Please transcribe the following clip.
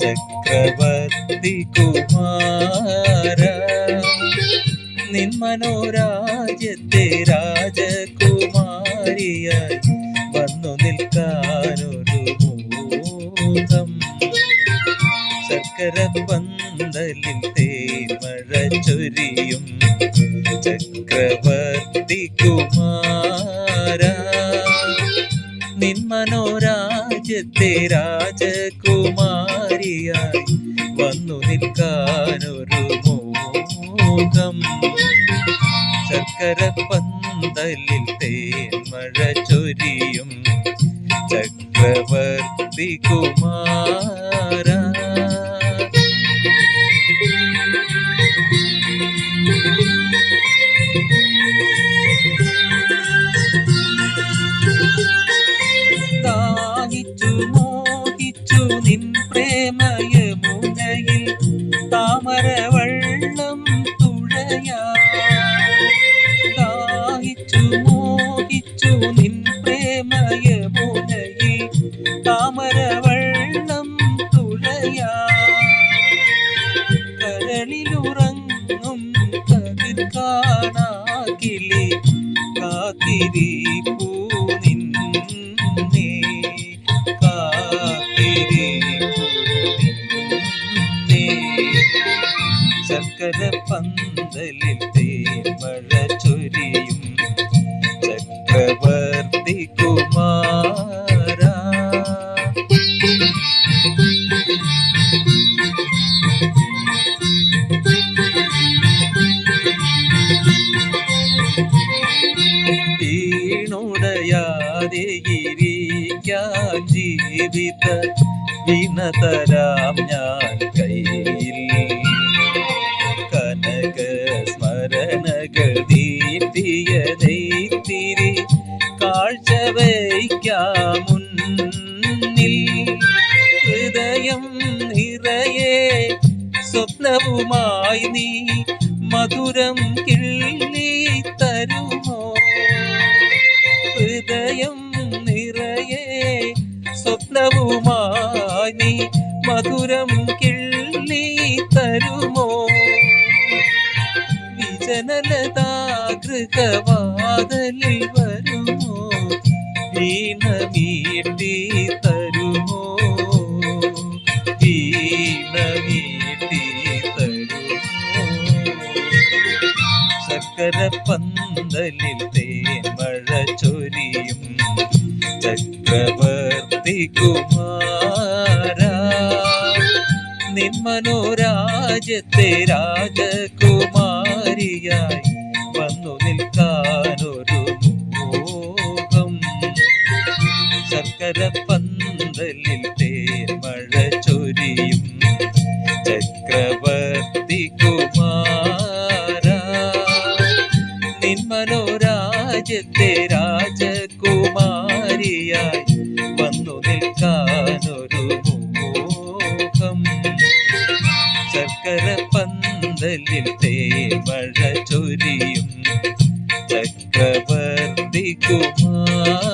ചക്രവർത്തി കുമാര നിൻ മനോരാജ്യത്തെ രാജകുമാരിയായി വന്നു നിൽക്കാനൊരു മോഹം. ശർക്കര പന്തലിൽ തേന്മഴ ചൊരിയും ചക്രവർത്തി കുമാര നിൻ മനോരാജ്യത്തെ രാജകുമാരിയായി വന്നു നിൽക്കാനൊരു മോഹം. ശർക്കര പന്തലിൽ തേന്മഴ ചൊരിയും ചക്രവർത്തി കുമാര ദാഹിച്ചു മോഹിച്ചു നിൻ പ്രേമയമുനയിൽ താമരവെള്ളം തുഴയാ. ദാഹിച്ചു മോഹിച്ചു നിൻ പ്രേമയമുനയിൽ താമരവെള്ളം തുഴയാ. കരളിലുറങ്ങും കതിർ കാണാകിലി കാത്തിരിപ്പൂ ശർക്കര പന്തലിൽ തേന്മഴ ചൊരിയും ചക്രവർത്തി കുമാര. വീണുടയാതെ ഇരിക്കാൻ ജീവിത വിനതരാം ഞാൻ കയ്യിൽ. കനക സ്മരണകൾ ദീപ്തിയ നെയ്ത്തിരി കാഴ്ച വയ്ക്കാം മുന്നിൽ. ഹൃദയം നിറയെ സ്വപ്നവുമായി നീ മധുരം കിള്ളി തരുമോ. ഹൃദയം നിറയെ സ്വപ്നവുമായി നീ മധുരം കിള്ളി തരുമോ. വിജനലതാഗൃഹവാതിലിൽ വരുമോ വീണ മീട്ടി തരുമോ. വീണ മീട്ടി തരുമോ. ശർക്കര പന്തലിൽ തേന്മഴ ചൊരിയും ചക്രവർത്തി കുമാര നിൻ മനോരാജ്യത്തെ രാജകുമാരിയായി വന്നു നിൽക്കാനൊരു മോഹം. ശർക്കര പന്തലിൽ തേന്മഴ ചൊരിയും ചക്രവർത്തി കുമാര നിൻ മനോരാജ്യത്തെ രാജകുമാരിയായി വന്നു നിൽക്കാനൊരു മോഹം. ശർക്കര പന്തലിൽ തേന്മഴ ചൊരിയും ചക്രവർത്തി കുമാര.